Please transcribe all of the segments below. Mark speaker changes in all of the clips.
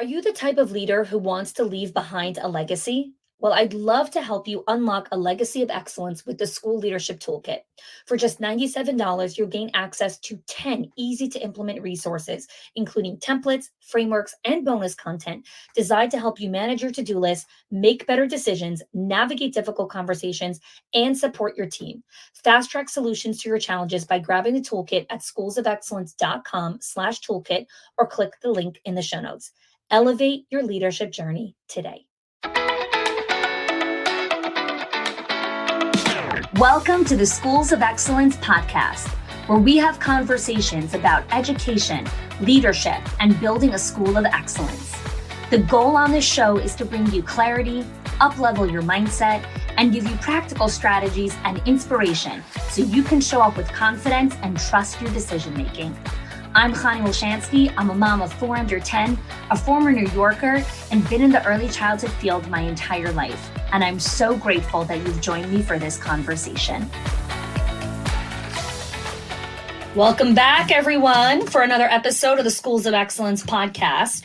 Speaker 1: Are you the type of leader who wants to leave behind a legacy? Well, I'd love to help you unlock a legacy of excellence with the School Leadership Toolkit. For just $97, you'll gain access to 10 easy to implement resources, including templates, frameworks, and bonus content designed to help you manage your to-do list, make better decisions, navigate difficult conversations, and support your team. Fast track solutions to your challenges by grabbing the toolkit at schoolsofexcellence.com/toolkit or click the link in the show notes. Elevate your leadership journey today. Welcome to the Schools of Excellence podcast, where we have conversations about education, leadership, and building a school of excellence. The goal on this show is to bring you clarity, up-level your mindset, and give you practical strategies and inspiration so you can show up with confidence and trust your decision-making. I'm Chani Wilshansky. I'm a mom of 4 under 10, a former New Yorker, and been in the early childhood field my entire life. And I'm so grateful that you've joined me for this conversation. Welcome back, everyone, for another episode of the Schools of Excellence podcast.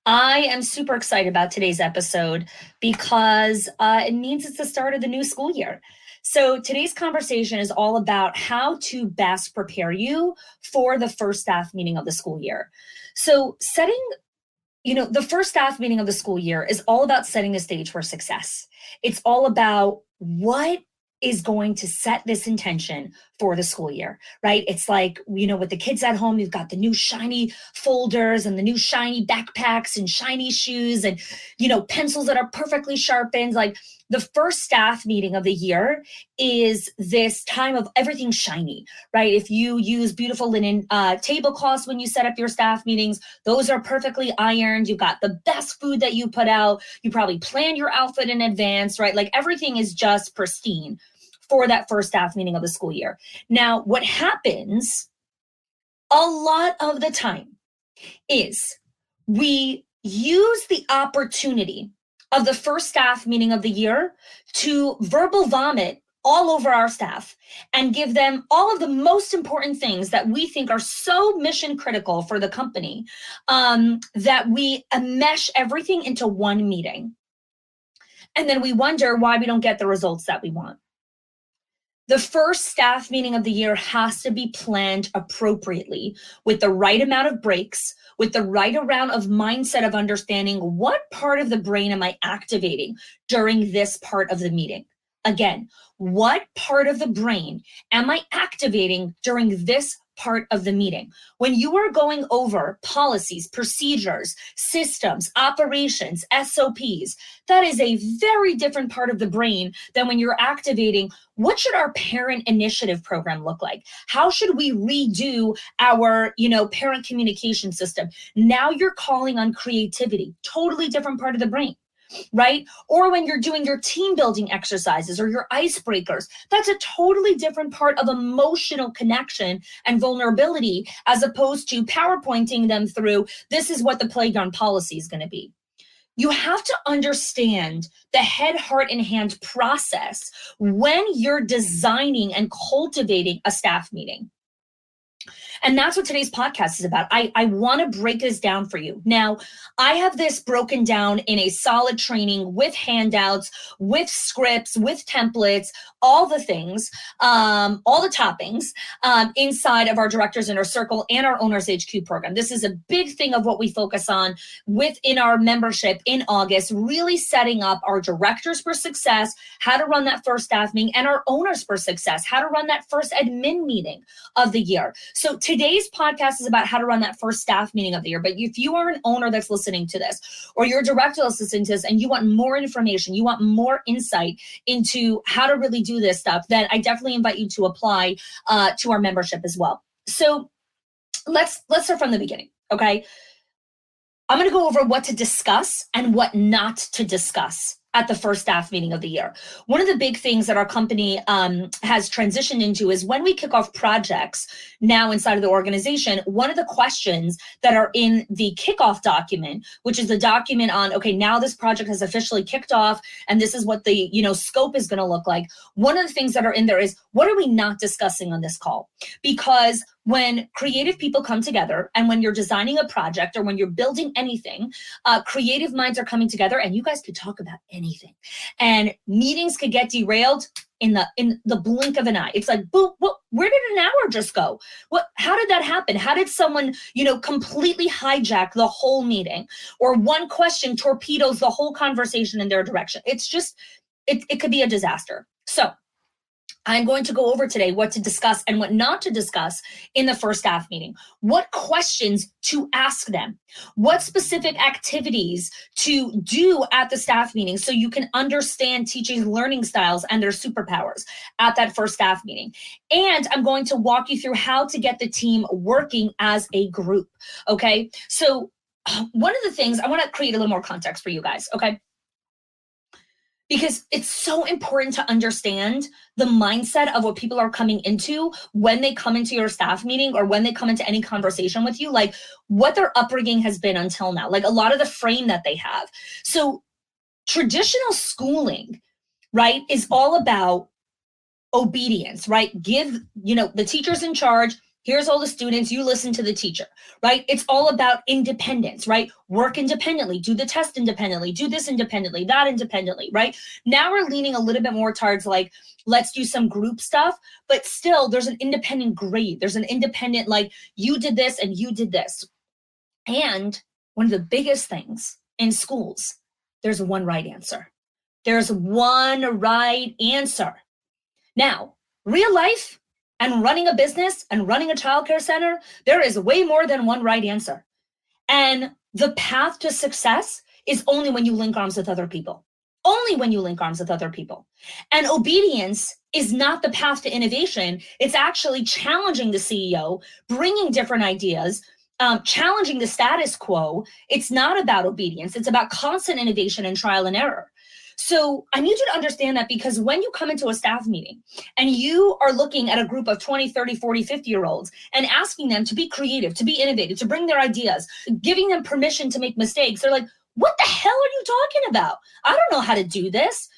Speaker 1: I am super excited about today's episode because it means it's the start of the new school year. So today's conversation is all about how to best prepare you for the first staff meeting of the school year. So the first staff meeting of the school year is all about setting the stage for success. It's all about what is going to set this intention for the school year, right? It's like, with the kids at home, you've got the new shiny folders and the new shiny backpacks and shiny shoes and, pencils that are perfectly sharpened. Like the first staff meeting of the year is this time of everything shiny, right? If you use beautiful linen tablecloths when you set up your staff meetings, those are perfectly ironed. You've got the best food that you put out. You probably plan your outfit in advance, right? Like everything is just pristine for that first staff meeting of the school year. Now, what happens a lot of the time is we use the opportunity of the first staff meeting of the year to verbal vomit all over our staff and give them all of the most important things that we think are so mission critical for the company that we enmesh everything into one meeting. And then we wonder why we don't get the results that we want. The first staff meeting of the year has to be planned appropriately with the right amount of breaks, with the right amount of mindset of understanding what part of the brain am I activating during this part of the meeting. Again, what part of the brain am I activating during this part of the meeting? When you are going over policies, procedures, systems, operations, SOPs, that is a very different part of the brain than when you're activating what should our parent initiative program look like? How should we redo our, parent communication system? Now you're calling on creativity, totally different part of the brain. Right? Or when you're doing your team building exercises or your icebreakers, that's a totally different part of emotional connection and vulnerability as opposed to PowerPointing them through, this is what the playground policy is going to be. You have to understand the head, heart, and hand process when you're designing and cultivating a staff meeting. And that's what today's podcast is about. I want to break this down for you. Now, I have this broken down in a solid training with handouts, with scripts, with templates, all the things, all the toppings inside of our Directors Inner Circle and our Owners HQ program. This is a big thing of what we focus on within our membership in August, really setting up our directors for success, how to run that first staff meeting, and our owners for success, how to run that first admin meeting of the year. So today's podcast is about how to run that first staff meeting of the year. But if you are an owner that's listening to this, or you're a director that's listening to this, and you want more information, you want more insight into how to really do this stuff, then I definitely invite you to apply to our membership as well. So let's start from the beginning, okay? I'm going to go over what to discuss and what not to discuss at the first staff meeting of the year. One of the big things that our company has transitioned into is when we kick off projects now inside of the organization, one of the questions that are in the kickoff document, which is the document on, okay, now this project has officially kicked off and this is what the scope is going to look like. One of the things that are in there is, what are we not discussing on this call? Because when creative people come together and when you're designing a project or when you're building anything, creative minds are coming together and you guys could talk about anything. And meetings could get derailed in the blink of an eye. It's like, boom, where did an hour just go? How did that happen? How did someone, completely hijack the whole meeting? Or one question torpedoes the whole conversation in their direction. It's just, it could be a disaster. So I'm going to go over today what to discuss and what not to discuss in the first staff meeting. What questions to ask them. What specific activities to do at the staff meeting so you can understand teaching learning styles and their superpowers at that first staff meeting. And I'm going to walk you through how to get the team working as a group, okay? So one of the things, I want to create a little more context for you guys, okay? Because it's so important to understand the mindset of what people are coming into when they come into your staff meeting or when they come into any conversation with you, like what their upbringing has been until now, like a lot of the frame that they have. So traditional schooling, right, is all about obedience, right? Give, the teacher's in charge. Here's all the students, you listen to the teacher, right? It's all about independence, right? Work independently, do the test independently, do this independently, that independently, right? Now we're leaning a little bit more towards like, let's do some group stuff, but still there's an independent grade. There's an independent, like you did this and you did this. And one of the biggest things in schools, there's one right answer. There's one right answer. Now, real life, and running a business and running a childcare center, there is way more than one right answer. And the path to success is only when you link arms with other people. Only when you link arms with other people. And obedience is not the path to innovation. It's actually challenging the CEO, bringing different ideas, challenging the status quo. It's not about obedience. It's about constant innovation and trial and error. So I need you to understand that, because when you come into a staff meeting and you are looking at a group of 20, 30, 40, 50-year-olds and asking them to be creative, to be innovative, to bring their ideas, giving them permission to make mistakes, they're like, what the hell are you talking about? I don't know how to do this.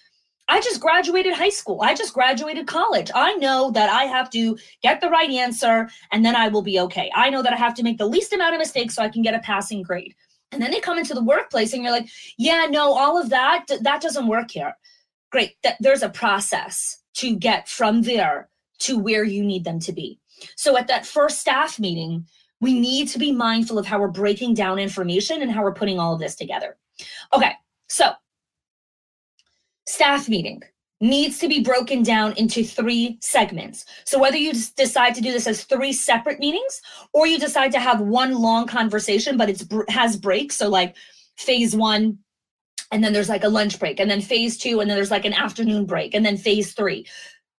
Speaker 1: I just graduated high school. I just graduated college. I know that I have to get the right answer and then I will be okay. I know that I have to make the least amount of mistakes so I can get a passing grade. And then they come into the workplace and you're like, yeah, no, all of that doesn't work here. Great. There's a process to get from there to where you need them to be. So at that first staff meeting, we need to be mindful of how we're breaking down information and how we're putting all of this together. Okay, so staff meeting needs to be broken down into 3 segments. So whether you decide to do this as 3 separate meetings, or you decide to have one long conversation, but it has breaks. So like phase 1, and then there's like a lunch break, and then phase 2, and then there's like an afternoon break, and then phase 3.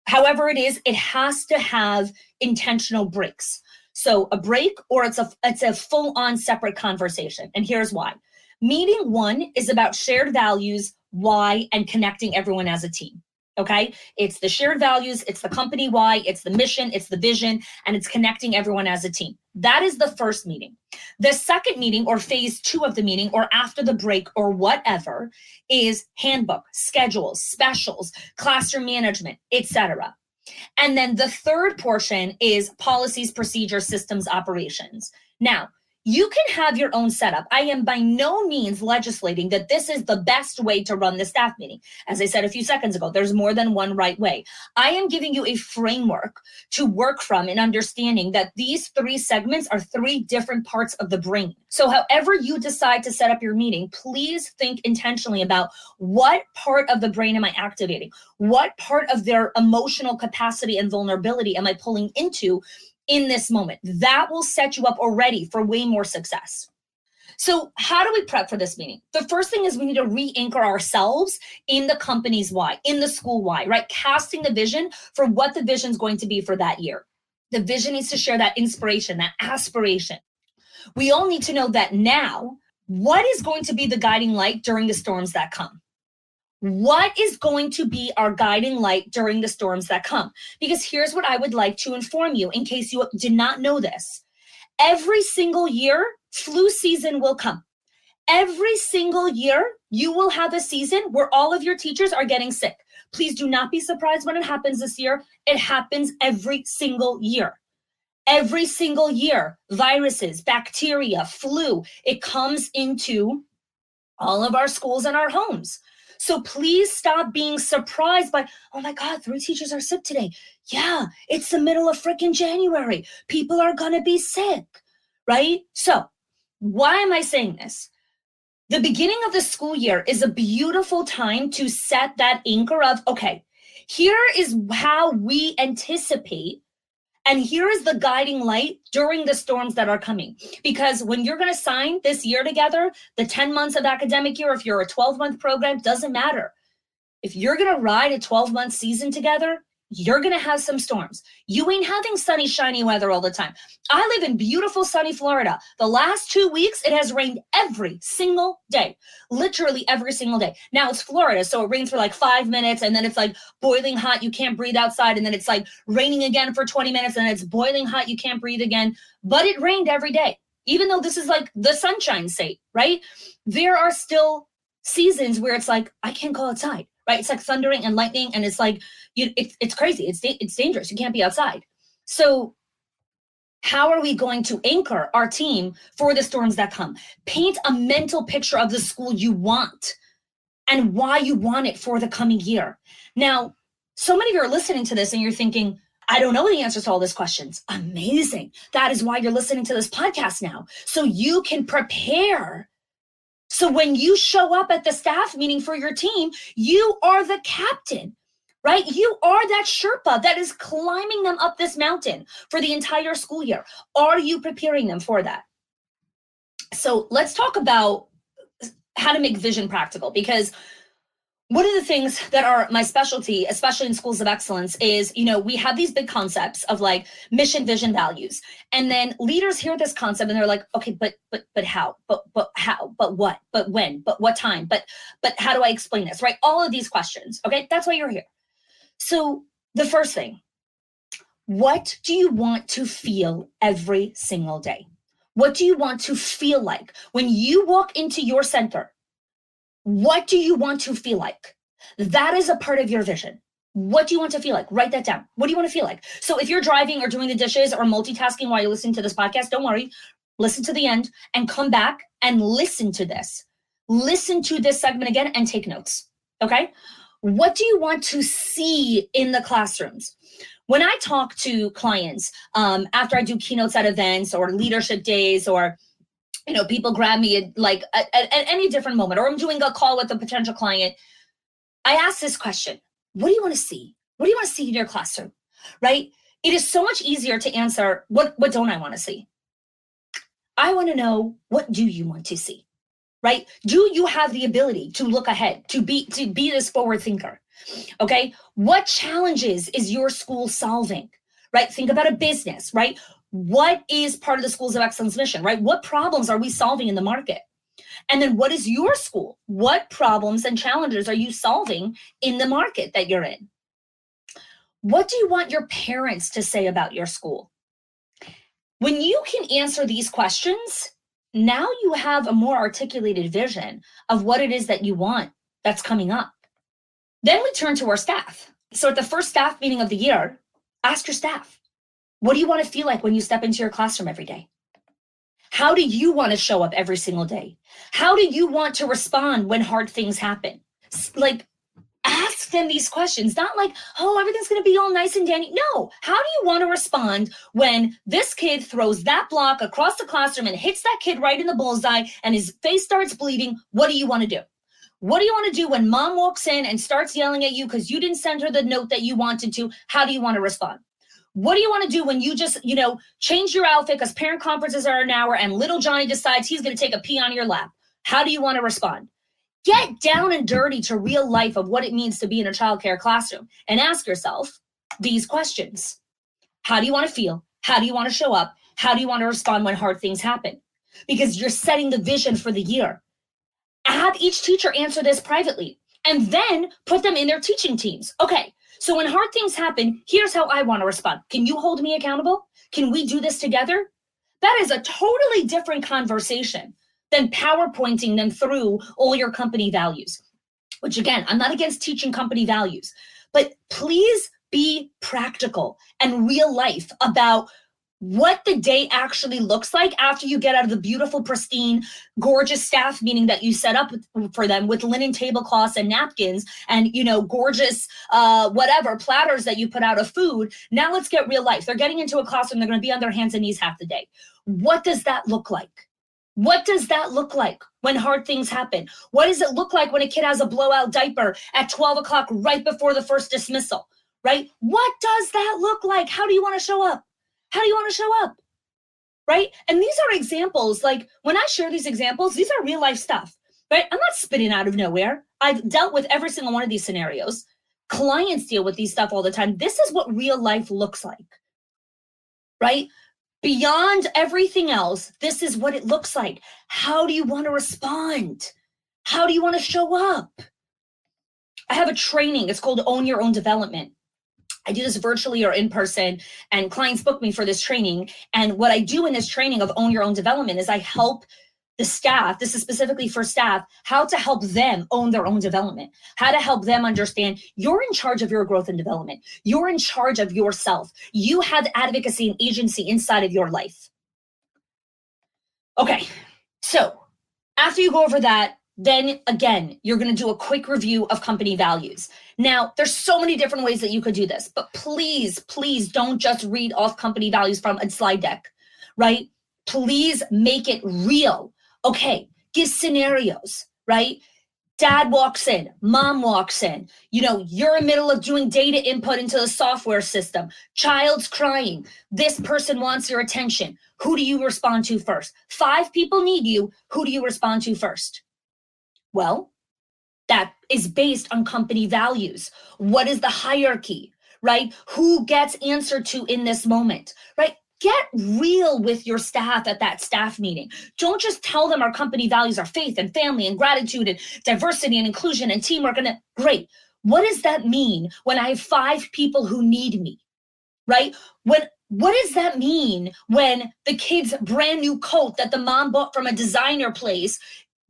Speaker 1: However it is, it has to have intentional breaks. So a break, or it's a full-on separate conversation. And here's why. Meeting 1 is about shared values, why, and connecting everyone as a team. Okay, it's the shared values, it's the company why, it's the mission, it's the vision, and it's connecting everyone as a team. That is the first meeting. The second meeting, or phase 2 of the meeting, or after the break, or whatever, is handbook, schedules, specials, classroom management, etc. And then the third portion is policies, procedures, systems, operations. Now, you can have your own setup. I am by no means legislating that this is the best way to run the staff meeting. As I said a few seconds ago, there's more than one right way. I am giving you a framework to work from in understanding that these 3 segments are 3 different parts of the brain. So however you decide to set up your meeting, please think intentionally about what part of the brain am I activating? What part of their emotional capacity and vulnerability am I pulling into in this moment? That will set you up already for way more success. So how do we prep for this meeting? The first thing is we need to re-anchor ourselves in the company's why, in the school why, right? Casting the vision for what the vision is going to be for that year. The vision needs to share that inspiration, that aspiration. We all need to know that now, what is going to be the guiding light during the storms that come? What is going to be our guiding light during the storms that come? Because here's what I would like to inform you in case you did not know this. Every single year, flu season will come. Every single year, you will have a season where all of your teachers are getting sick. Please do not be surprised when it happens this year. It happens every single year. Every single year, viruses, bacteria, flu, it comes into all of our schools and our homes. So please stop being surprised by, oh my God, 3 teachers are sick today. Yeah, it's the middle of freaking January. People are going to be sick, right? So why am I saying this? The beginning of the school year is a beautiful time to set that anchor of, okay, here is how we anticipate, and here is the guiding light during the storms that are coming. Because when you're going to sign this year together, the 10 months of academic year, if you're a 12-month program, doesn't matter. If you're going to ride a 12-month season together, you're going to have some storms. You ain't having sunny, shiny weather all the time. I live in beautiful, sunny Florida. The last 2 weeks, it has rained every single day, literally every single day. Now it's Florida, so it rains for like 5 minutes, and then it's like boiling hot. You can't breathe outside, and then it's like raining again for 20 minutes, and it's boiling hot. You can't breathe again. But it rained every day, even though this is like the sunshine state, right? There are still seasons where it's like, I can't go outside. Right? It's like thundering and lightning, and it's like, it's crazy. It's dangerous. You can't be outside. So how are we going to anchor our team for the storms that come? Paint a mental picture of the school you want and why you want it for the coming year. Now, so many of you are listening to this and you're thinking, I don't know the answers to all these questions. Amazing. That is why you're listening to this podcast now, so you can prepare. So when you show up at the staff meeting for your team, you are the captain, right? You are that Sherpa that is climbing them up this mountain for the entire school year. Are you preparing them for that? So let's talk about how to make vision practical, because one of the things that are my specialty, especially in schools of excellence, is, we have these big concepts of like mission, vision, values. And then leaders hear this concept and they're like, okay, but how, but how, but what, but when, but what time, but how do I explain this, right? All of these questions. Okay. That's why you're here. So the first thing, what do you want to feel every single day? What do you want to feel like when you walk into your center? What do you want to feel like? That is a part of your vision. What do you want to feel like? Write that down. What do you want to feel like? So if you're driving or doing the dishes or multitasking while you're listening to this podcast, don't worry. Listen to the end and come back and listen to this. Listen to this segment again and take notes. Okay? What do you want to see in the classrooms? When I talk to clients, after I do keynotes at events or leadership days, or people grab me at any different moment, or I'm doing a call with a potential client, I ask this question: what do you want to see? What do you want to see in your classroom? Right? It is so much easier to answer, what don't I want to see? I want to know, what do you want to see? Right? Do you have the ability to look ahead, to be this forward thinker? Okay? What challenges is your school solving? Right? Think about a business, right? What is part of the Schools of Excellence mission, right? What problems are we solving in the market? And then what is your school? What problems and challenges are you solving in the market that you're in? What do you want your parents to say about your school? When you can answer these questions, now you have a more articulated vision of what it is that you want that's coming up. Then we turn to our staff. So at the first staff meeting of the year, ask your staff, what do you want to feel like when you step into your classroom every day? How do you want to show up every single day? How do you want to respond when hard things happen? Like, ask them these questions, not like, oh, everything's going to be all nice and dandy. No, how do you want to respond when this kid throws that block across the classroom and hits that kid right in the bullseye and his face starts bleeding? What do you want to do? What do you want to do when mom walks in and starts yelling at you because you didn't send her the note that you wanted to? How do you want to respond? What do you want to do when you just, change your outfit because parent conferences are an hour and little Johnny decides he's going to take a pee on your lap? How do you want to respond? Get down and dirty to real life of what it means to be in a childcare classroom and ask yourself these questions. How do you want to feel? How do you want to show up? How do you want to respond when hard things happen? Because you're setting the vision for the year. Have each teacher answer this privately. and then put them in their teaching teams. Okay, so when hard things happen, here's how I want to respond. Can you hold me accountable? Can we do this together? That is a totally different conversation than PowerPointing them through all your company values, which again, I'm not against teaching company values, but please be practical and real life about what the day actually looks like after you get out of the beautiful, pristine, gorgeous staff meeting that you set up for them with linen tablecloths and napkins and, gorgeous, whatever, platters that you put out of food. Now let's get real life. They're getting into a classroom. They're going to be on their hands and knees half the day. What does that look like? What does that look like when hard things happen? What does it look like when a kid has a blowout diaper at 12 o'clock right before the first dismissal, right? What does that look like? How do you want to show up? How do you want to show up? Right? And these are examples, like when I share these examples, these are real life stuff, right? I'm not spitting out of nowhere. I've dealt with every single one of these scenarios. Clients deal with these stuff all the time. This is what real life looks like, right? Beyond everything else, this is what it looks like. How do you want to respond? How do you want to show up? I have a training. It's called Own Your Own Development. I do this virtually or in person, and clients book me for this training. And what I do in this training of Own Your Own Development is I help the staff, this is specifically for staff, how to help them own their own development, how to help them understand you're in charge of your growth and development. You're in charge of yourself. You have advocacy and agency inside of your life. Okay, so after you go over that, then again, you're going to do a quick review of company values. Now, there's so many different ways that you could do this, but please, please don't just read off company values from a slide deck, right? Please make it real. Okay, give scenarios, right? Dad walks in, mom walks in, you're in the middle of doing data input into the software system. Child's crying. This person wants your attention. Who do you respond to first? 5 people need you. Who do you respond to first? Well, that is based on company values. What is the hierarchy, right? Who gets answered to in this moment, right? Get real with your staff at that staff meeting. Don't just tell them our company values are faith and family and gratitude and diversity and inclusion and teamwork. And great. What does that mean when I have 5 people who need me, right? What does that mean when the kid's brand new coat that the mom bought from a designer place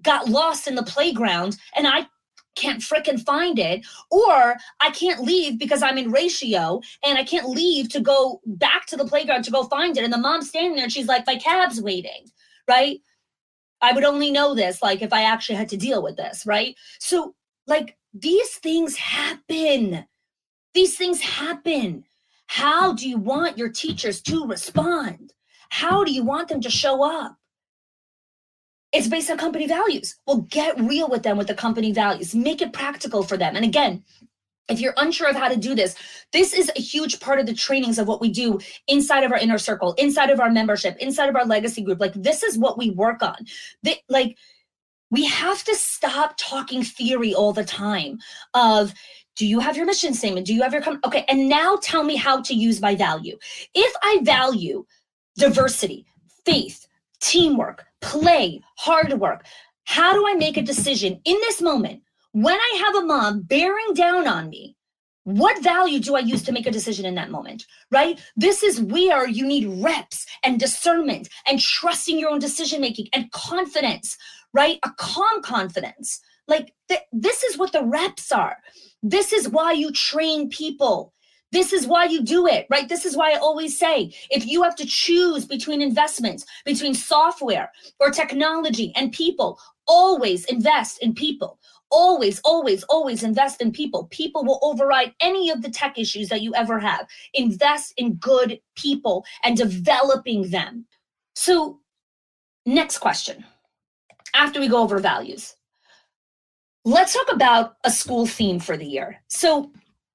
Speaker 1: got lost in the playground and I can't frickin' find it, or I can't leave because I'm in ratio and I can't leave to go back to the playground to go find it. And the mom's standing there and she's like, my cab's waiting, right? I would only know this, like, if I actually had to deal with this, right? So, like, these things happen. These things happen. How do you want your teachers to respond? How do you want them to show up? It's based on company values. Well, get real with them with the company values. Make it practical for them. And again, if you're unsure of how to do this, this is a huge part of the trainings of what we do inside of our inner circle, inside of our membership, inside of our legacy group. Like, this is what we work on. We have to stop talking theory all the time of, do you have your mission statement? Do you have your, okay, and now tell me how to use my value. If I value diversity, faith, teamwork, play, hard work, how do I make a decision in this moment when I have a mom bearing down on me? What value do I use to make a decision in that moment, right? This is where you need reps and discernment and trusting your own decision-making and confidence, right? A calm confidence. Like, this is what the reps are. This is why you train people. This is why you do it, right? This is why I always say, if you have to choose between investments, between software or technology and people, always invest in people. Always, always, always invest in people. People will override any of the tech issues that you ever have. Invest in good people and developing them. So, next question. After we go over values, let's talk about a school theme for the year. So,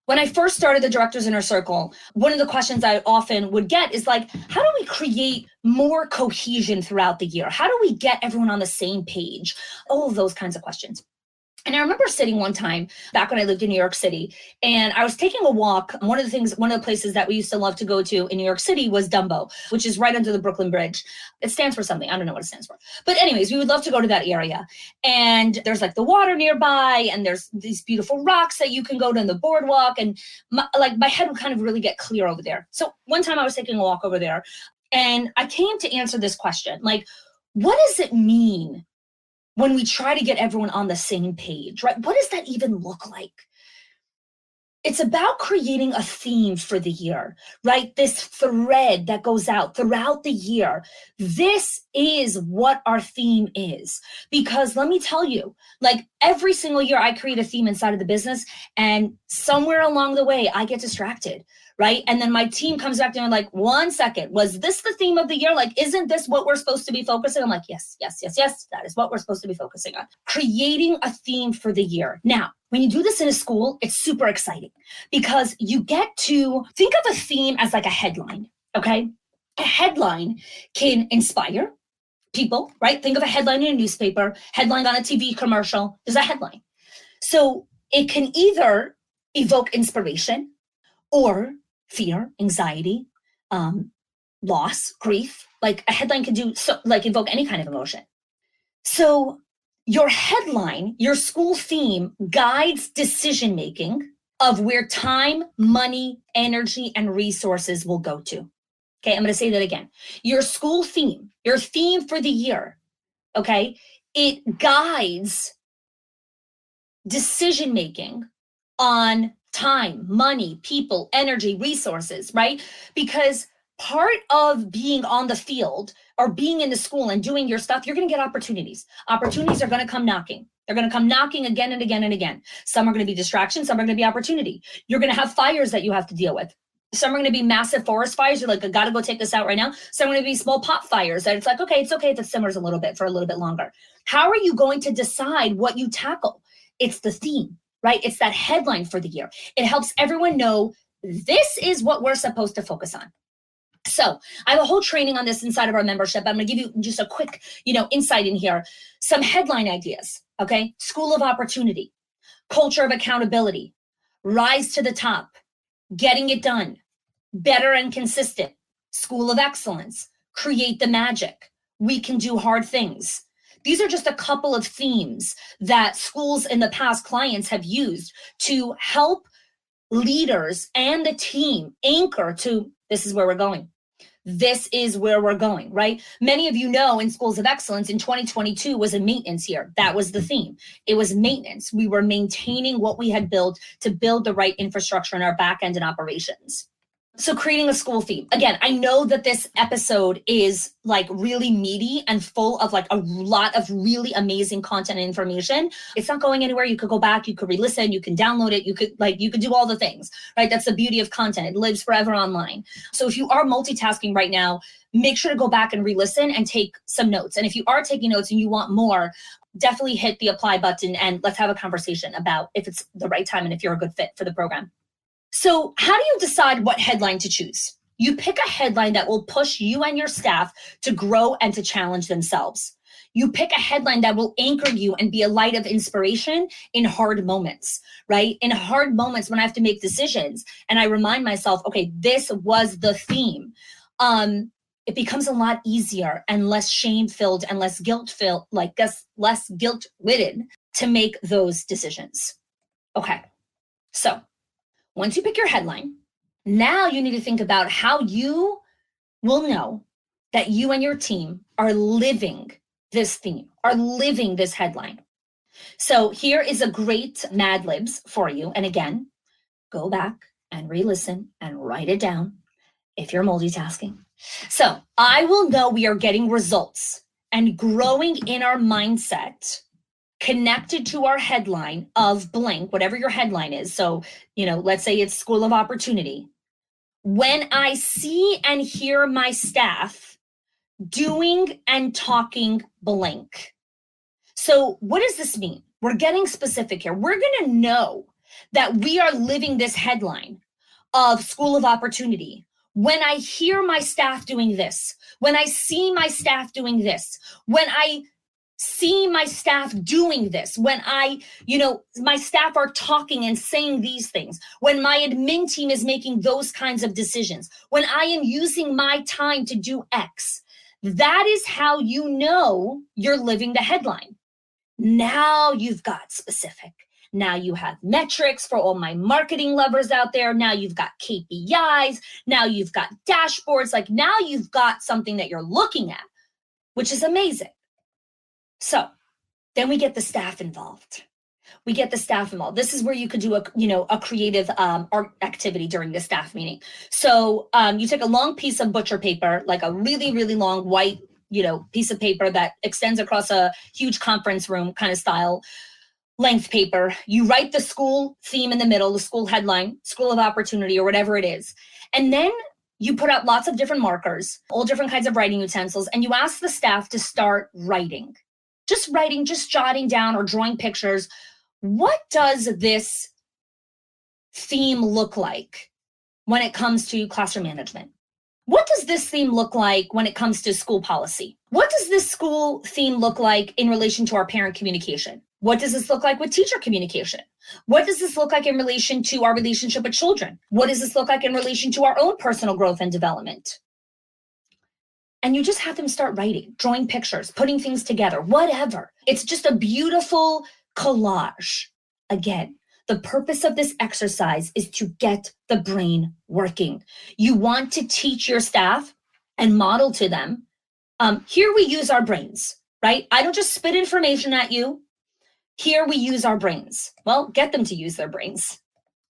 Speaker 1: when I first started the Director's Inner Circle, one of the questions I often would get is like, how do we create more cohesion throughout the year? How do we get everyone on the same page? All of those kinds of questions. And I remember sitting one time back when I lived in New York City, and I was taking a walk. One of the places that we used to love to go to in New York City was Dumbo, which is right under the Brooklyn Bridge. It stands for something. I don't know what it stands for. But anyways, we would love to go to that area. And there's like the water nearby, and there's these beautiful rocks that you can go to in the boardwalk. And my head would kind of really get clear over there. So one time I was taking a walk over there, and I came to answer this question, like, what does it mean when we try to get everyone on the same page, right? What does that even look like? It's about creating a theme for the year, right? This thread that goes out throughout the year. This is what our theme is. Because let me tell you, like every single year I create a theme inside of the business, and somewhere along the way I get distracted, right? And then my team comes back to me like, 1 second, was this the theme of the year? Like, isn't this what we're supposed to be focusing on? I'm like, yes, that is what we're supposed to be focusing on. Creating a theme for the year. Now, when you do this in a school, it's super exciting because you get to think of a theme as like a headline, okay? A headline can inspire people, right? Think of a headline in a newspaper, headline on a TV commercial. There's a headline. So it can either evoke inspiration or fear, anxiety, loss, grief. Like a headline can do so, like evoke any kind of emotion. So your headline, your school theme guides decision-making of where time, money, energy, and resources will go to. Okay, I'm going to say that again. Your school theme, your theme for the year, okay, it guides decision-making on time, money, people, energy, resources, right? Because part of being on the field or being in the school and doing your stuff, you're going to get opportunities. Opportunities are going to come knocking. They're going to come knocking again and again and again. Some are going to be distractions. Some are going to be opportunity. You're going to have fires that you have to deal with. Some are going to be massive forest fires. You're like, I got to go take this out right now. Some are going to be small pot fires that it's like, okay, it's okay if it simmers a little bit for a little bit longer. How are you going to decide what you tackle? It's the theme, right? It's that headline for the year. It helps everyone know this is what we're supposed to focus on. So I have a whole training on this inside of our membership. I'm going to give you just a quick, insight in here. Some headline ideas, okay? School of opportunity, culture of accountability, rise to the top, getting it done, better and consistent, school of excellence, create the magic, we can do hard things. These are just a couple of themes that schools in the past, clients have used to help leaders and the team anchor to this is where we're going. This is where we're going, right? Many of you know in Schools of Excellence in 2022 was a maintenance year. That was the theme. It was maintenance. We were maintaining what we had built to build the right infrastructure in our back end and operations. So creating a school theme. Again, I know that this episode is like really meaty and full of like a lot of really amazing content and information. It's not going anywhere. You could go back, you could re-listen, you can download it, you could do all the things, right? That's the beauty of content. It lives forever online. So if you are multitasking right now, make sure to go back and re-listen and take some notes. And if you are taking notes and you want more, definitely hit the apply button and let's have a conversation about if it's the right time and if you're a good fit for the program. So how do you decide what headline to choose? You pick a headline that will push you and your staff to grow and to challenge themselves. You pick a headline that will anchor you and be a light of inspiration in hard moments, right? In hard moments when I have to make decisions and I remind myself, okay, this was the theme. It becomes a lot easier and less shame-filled and less guilt-filled, less guilt-ridden to make those decisions. Okay, so once you pick your headline, now you need to think about how you will know that you and your team are living this theme, are living this headline. So here is a great Mad Libs for you. And again, go back and re-listen and write it down if you're multitasking. So I will know we are getting results and growing in our mindset connected to our headline of blank, whatever your headline is. So, let's say it's School of Opportunity. When I see and hear my staff doing and talking blank. So what does this mean? We're getting specific here. We're going to know that we are living this headline of School of Opportunity. When I hear my staff doing this, when I see my staff doing this, when I see my staff doing this, when my staff are talking and saying these things, when my admin team is making those kinds of decisions, when I am using my time to do X, that is how you know you're living the headline. Now you've got specific. Now you have metrics for all my marketing lovers out there. Now you've got KPIs. Now you've got dashboards. Like now you've got something that you're looking at, which is amazing. So then we get the staff involved. This is where you could do a creative art activity during the staff meeting. So you take a long piece of butcher paper, like a really, really long white, piece of paper that extends across a huge conference room kind of style length paper. You write the school theme in the middle, the school headline, school of opportunity, or whatever it is. And then you put out lots of different markers, all different kinds of writing utensils, and you ask the staff to start writing, just jotting down or drawing pictures. What does this theme look like when it comes to classroom management? What does this theme look like when it comes to school policy? What does this school theme look like in relation to our parent communication? What does this look like with teacher communication? What does this look like in relation to our relationship with children? What does this look like in relation to our own personal growth and development? And you just have them start writing, drawing pictures, putting things together, whatever. It's just a beautiful collage. Again, the purpose of this exercise is to get the brain working. You want to teach your staff and model to them. Here we use our brains, right? I don't just spit information at you. Here we use our brains. Well, get them to use their brains.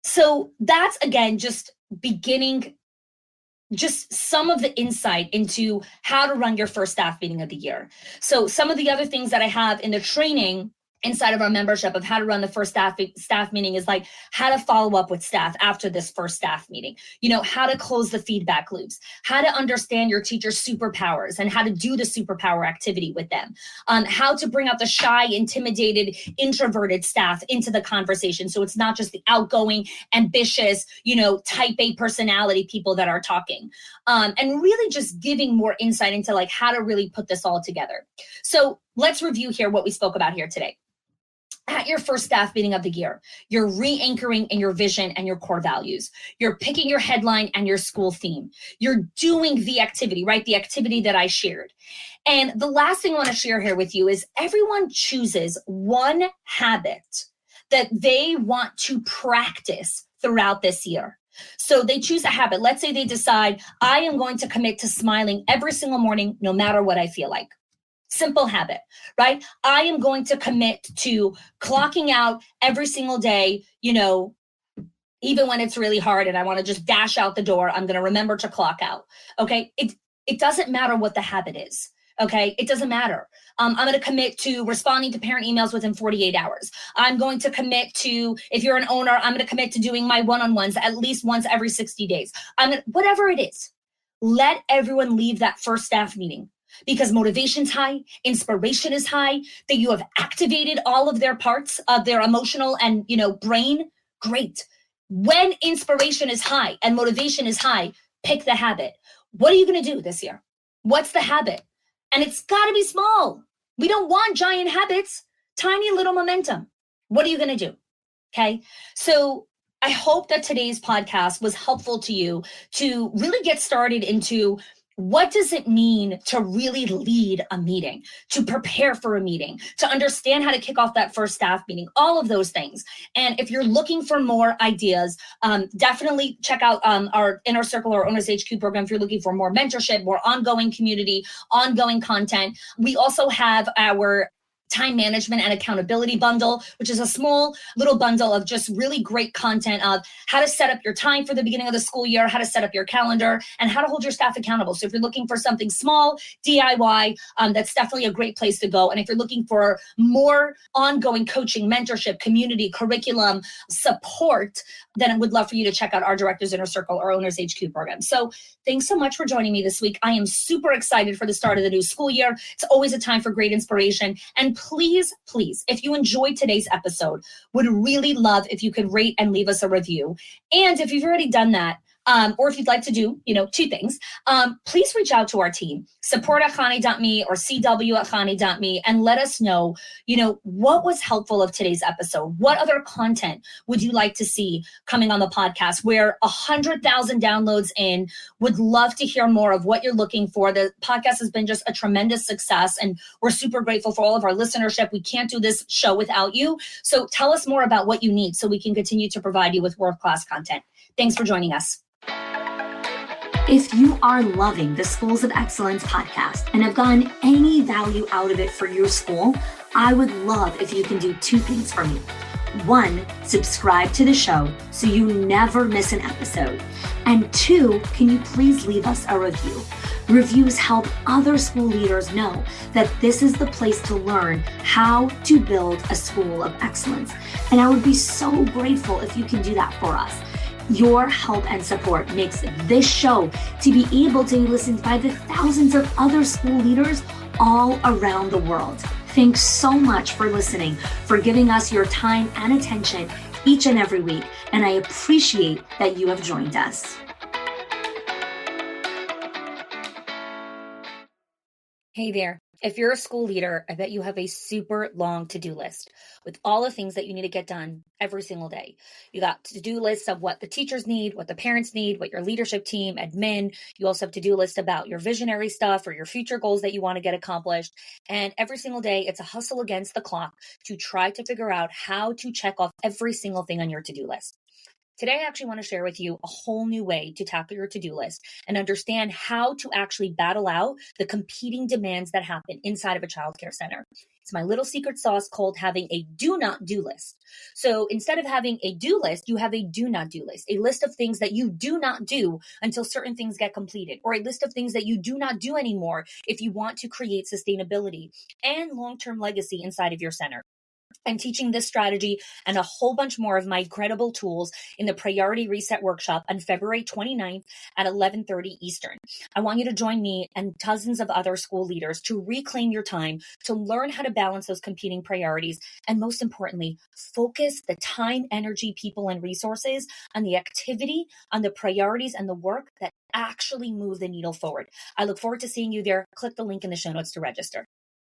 Speaker 1: So that's, again, just beginning, just some of the insight into how to run your first staff meeting of the year. So some of the other things that I have in the training inside of our membership of how to run the first staff meeting is like how to follow up with staff after this first staff meeting, how to close the feedback loops, how to understand your teacher's superpowers and how to do the superpower activity with them, how to bring out the shy, intimidated, introverted staff into the conversation. So it's not just the outgoing, ambitious, type A personality people that are talking, and really just giving more insight into like how to really put this all together. So let's review here what we spoke about here today. At your first staff meeting of the year, you're re-anchoring in your vision and your core values. You're picking your headline and your school theme. You're doing the activity, right? The activity that I shared. And the last thing I want to share here with you is everyone chooses one habit that they want to practice throughout this year. So they choose a habit. Let's say they decide, I am going to commit to smiling every single morning, no matter what I feel like. Simple habit, right? I am going to commit to clocking out every single day, even when it's really hard and I want to just dash out the door, I'm going to remember to clock out. Okay. It doesn't matter what the habit is. Okay. It doesn't matter. I'm going to commit to responding to parent emails within 48 hours. I'm going to commit to, if you're an owner, I'm going to commit to doing my one-on-ones at least once every 60 days. Whatever it is, let everyone leave that first staff meeting because motivation's high, inspiration is high, that you have activated all of their parts of their emotional and, brain. Great. When inspiration is high and motivation is high, pick the habit. What are you going to do this year? What's the habit? And it's got to be small. We don't want giant habits, tiny little momentum. What are you going to do? Okay. So I hope that today's podcast was helpful to you to really get started into what does it mean to really lead a meeting, to prepare for a meeting, to understand how to kick off that first staff meeting, all of those things. And if you're looking for more ideas, definitely check out our Inner Circle or Owners HQ program if you're looking for more mentorship, more ongoing community, ongoing content. We also have our time management and accountability bundle, which is a small little bundle of just really great content of how to set up your time for the beginning of the school year, how to set up your calendar, and how to hold your staff accountable. So if you're looking for something small, DIY, that's definitely a great place to go. And if you're looking for more ongoing coaching, mentorship, community, curriculum, support, then I would love for you to check out our Directors Inner Circle or Owners HQ program. So thanks so much for joining me this week. I am super excited for the start of the new school year. It's always a time for great inspiration. And please, if you enjoyed today's episode, would really love if you could rate and leave us a review. And if you've already done that, or if you'd like to do, two things, please reach out to our team, support@chani.me or cw@chani.me, and let us know, what was helpful of today's episode? What other content would you like to see coming on the podcast? We're 100,000 downloads in. Would love to hear more of what you're looking for. The podcast has been just a tremendous success, and we're super grateful for all of our listenership. We can't do this show without you. So tell us more about what you need so we can continue to provide you with world-class content. Thanks for joining us. If you are loving the Schools of Excellence podcast and have gotten any value out of it for your school, I would love if you can do two things for me. One, subscribe to the show so you never miss an episode. And two, can you please leave us a review? Reviews help other school leaders know that this is the place to learn how to build a school of excellence. And I would be so grateful if you can do that for us. Your help and support makes this show to be able to be listened by the thousands of other school leaders all around the world. Thanks so much for listening, for giving us your time and attention each and every week, and I appreciate that you have joined us. Hey there. If you're a school leader, I bet you have a super long to-do list with all the things that you need to get done every single day. You got to-do lists of what the teachers need, what the parents need, what your leadership team, admin. You also have to-do lists about your visionary stuff or your future goals that you want to get accomplished. And every single day, it's a hustle against the clock to try to figure out how to check off every single thing on your to-do list. Today, I actually want to share with you a whole new way to tackle your to-do list and understand how to actually battle out the competing demands that happen inside of a childcare center. It's my little secret sauce called having a do not do list. So instead of having a do list, you have a do not do list, a list of things that you do not do until certain things get completed, or a list of things that you do not do anymore if you want to create sustainability and long-term legacy inside of your center. I'm teaching this strategy and a whole bunch more of my incredible tools in the Priority Reset Workshop on February 29th at 11:30 Eastern. I want you to join me and dozens of other school leaders to reclaim your time, to learn how to balance those competing priorities, and most importantly, focus the time, energy, people, and resources on the activity, on the priorities, and the work that actually move the needle forward. I look forward to seeing you there. Click the link in the show notes to register.